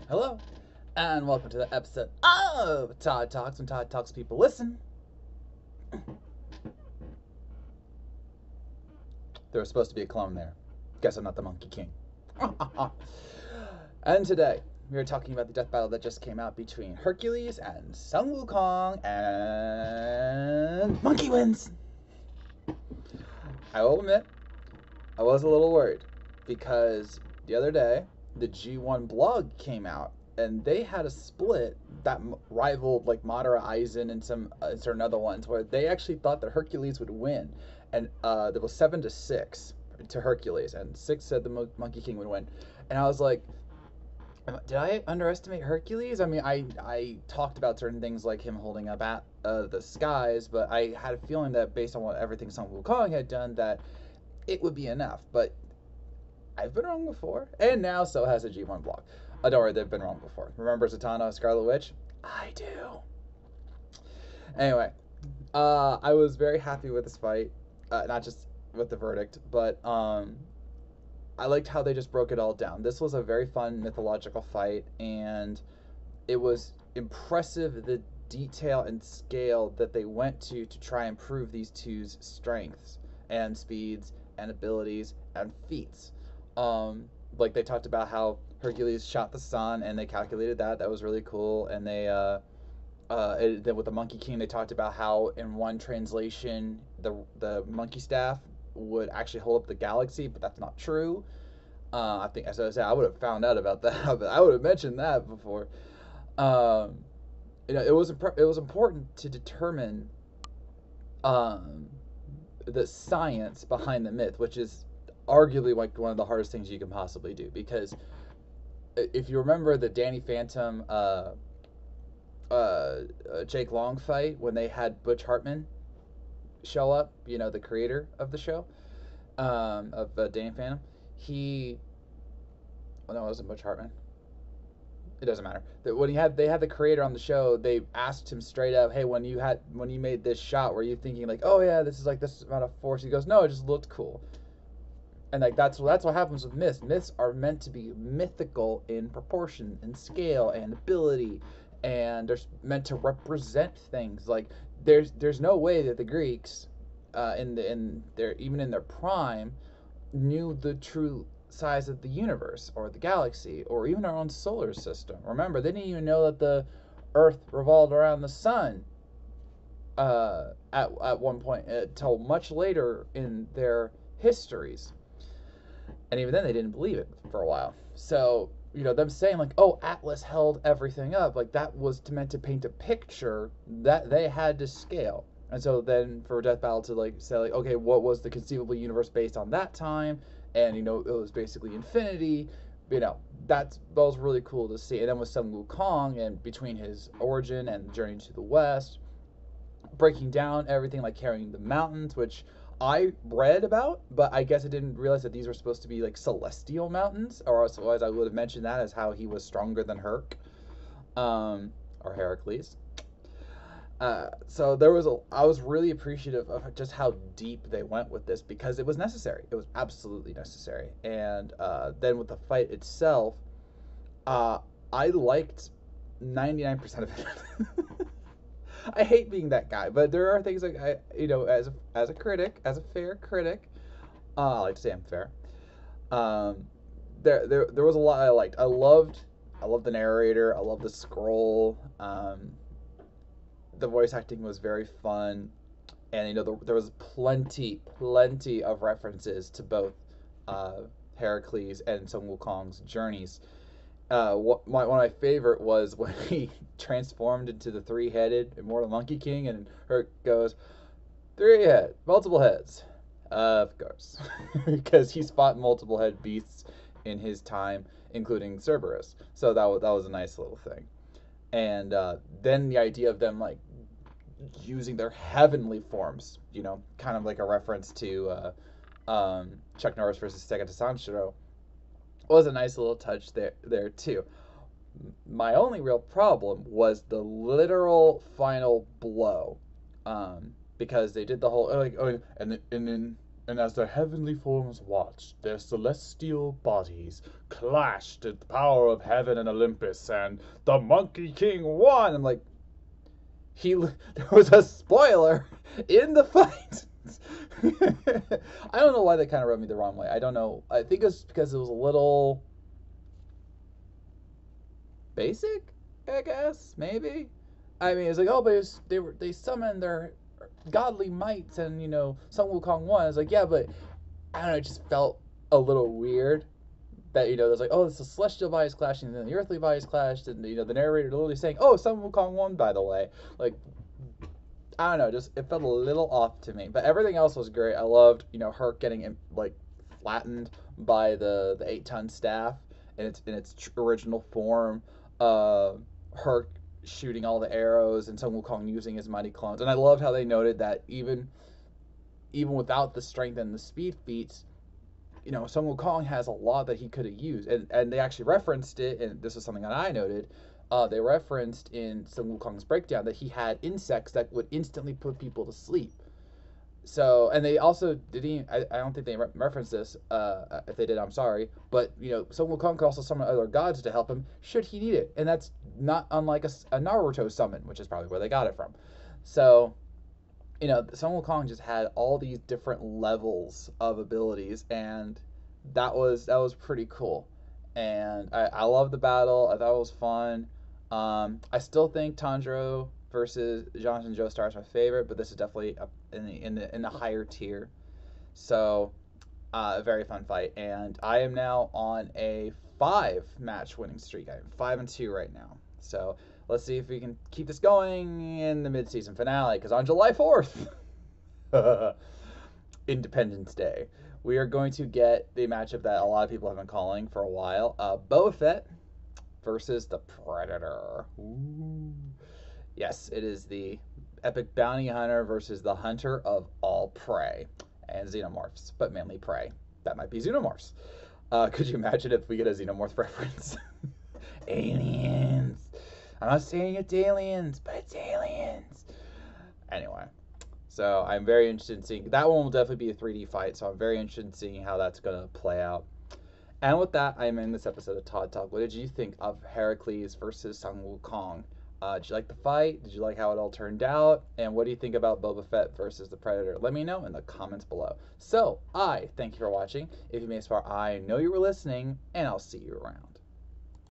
Hello, and welcome to the episode of Todd Talks. When Todd Talks, people listen. There was supposed to be a clone there. Guess I'm not the Monkey King. And today, we are talking about the death battle that just came out between Hercules and Sun Wukong, and Monkey wins. I will admit, I was a little worried because the other day, the G1 blog came out and they had a split that rivaled like Madara Aizen and some certain other ones where they actually thought that Hercules would win, and there was 7-6 to Hercules, and 6 said the Monkey King would win, and I was like, did I underestimate Hercules? I mean, I talked about certain things like him holding up at the skies, but I had a feeling that based on what everything Sun Wukong had done, that it would be enough. But I've been wrong before, and now so has a G1 blog. Don't worry, they've been wrong before. Remember Zatanna, Scarlet Witch? I do. Anyway, I was very happy with this fight, not just with the verdict, but I liked how they just broke it all down. This was a very fun mythological fight, and it was impressive the detail and scale that they went to try and prove these two's strengths and speeds and abilities and feats. Like they talked about how Hercules shot the sun, and they calculated that. That was really cool. And then with the Monkey King, they talked about how in one translation the monkey staff would actually hold up the galaxy, but that's not true. I think, as I said, I would have found out about that, but I would have mentioned that before. Um, it was important to determine um, the science behind the myth, which is arguably like one of the hardest things you can possibly do, because if you remember the Danny Phantom Jake Long fight when they had Butch Hartman show up, the creator of the show, of Danny Phantom, he, well, no, it wasn't Butch Hartman. It doesn't matter. When they had the creator on the show, they asked him straight up, "Hey, when you made this shot, were you thinking like, oh yeah, this is like this amount of force?" He goes, "No, it just looked cool." And like that's what happens with myths. Myths are meant to be mythical in proportion and scale and ability, and they're meant to represent things. Like there's no way that the Greeks, in their even in their prime, knew the true size of the universe or the galaxy or even our own solar system. Remember, they didn't even know that the Earth revolved around the sun at one point until much later in their histories, and even then they didn't believe it for a while. So them saying like, "Oh, Atlas held everything up," like that was meant to paint a picture that they had to scale. And so then for Death Battle to like say like, okay, what was the conceivable universe based on that time? And it was basically infinity. That was really cool to see. And then with Sun Wukong, and between his origin and journey to the west, breaking down everything, like carrying the mountains, which I read about, but I guess I didn't realize that these were supposed to be like celestial mountains, or otherwise I would have mentioned that as how he was stronger than or Heracles. So I was really appreciative of just how deep they went with this, because it was necessary. It was absolutely necessary. And then with the fight itself, I liked 99% of it. I hate being that guy, but there are things like as a critic, as a fair critic, I like to say I'm fair. Um, there was a lot I liked. I loved the narrator. I loved the scroll. The voice acting was very fun, and there was plenty of references to both Heracles and Sun Wukong's journeys. One of my favorite was when he transformed into the three-headed immortal Monkey King, and Herc goes, multiple heads, of course, because he's fought multiple head beasts in his time, including Cerberus. So that was a nice little thing. And then the idea of them like using their heavenly forms, kind of like a reference to Chuck Norris versus Sega Sanshiro, was a nice little touch there too. My only real problem was the literal final blow, because they did the whole like, oh, and then And as their heavenly forms watched, their celestial bodies clashed at the power of heaven and Olympus, and the Monkey King won. I'm like, there was a spoiler in the fight. I don't know why they kind of rubbed me the wrong way. I don't know. I think it's because it was a little basic, I guess, maybe. I mean, it's like, oh, but they summoned their godly mights, and Sun Wukong won. It's like, yeah, but I don't know. It just felt a little weird that there's like, oh, it's the celestial bodies clashing, and then the earthly bodies clashed, and the narrator literally saying, oh, Sun Wukong won, by the way. Like, I don't know, just it felt a little off to me, but everything else was great. I loved Herc getting like flattened by the 8-ton staff in its original form. Herc shooting all the arrows, and Sun Wukong using his mighty clones. And I loved how they noted that even without the strength and the speed feats, Sun Wukong has a lot that he could have used, and they actually referenced it, and this is something that I noted. They referenced in Sun Wukong's breakdown that he had insects that would instantly put people to sleep. So, and they also didn't. I don't think they referenced this. If they did, I'm sorry. But Sun Wukong could also summon other gods to help him should he need it, and that's not unlike a Naruto summon, which is probably where they got it from. So, Sun Wukong just had all these different levels of abilities, and that was pretty cool. And I love the battle. I thought it was fun. I still think Tanjiro versus Jonathan Joestar is my favorite, but this is definitely in the higher tier. So, a very fun fight, and I am now on a 5-match winning streak. I'm 5-2 right now. So let's see if we can keep this going in the mid-season finale, because on July 4th, Independence Day, we are going to get the matchup that a lot of people have been calling for a while. Boba Fett versus the Predator. Ooh. Yes, it is the epic bounty hunter versus the hunter of all prey. And xenomorphs, but mainly prey. That might be xenomorphs. Could you imagine if we get a xenomorph reference? Aliens. I'm not saying it's aliens, but it's aliens. Anyway, so I'm very interested in seeing. That one will definitely be a 3D fight, so I'm very interested in seeing how that's going to play out. And with that, I'm in this episode of Todd Talk. What did you think of Hercules versus Sun Wukong? Did you like the fight? Did you like how it all turned out? And what do you think about Boba Fett versus the Predator? Let me know in the comments below. So, I thank you for watching. If you made this far, I know you were listening, and I'll see you around.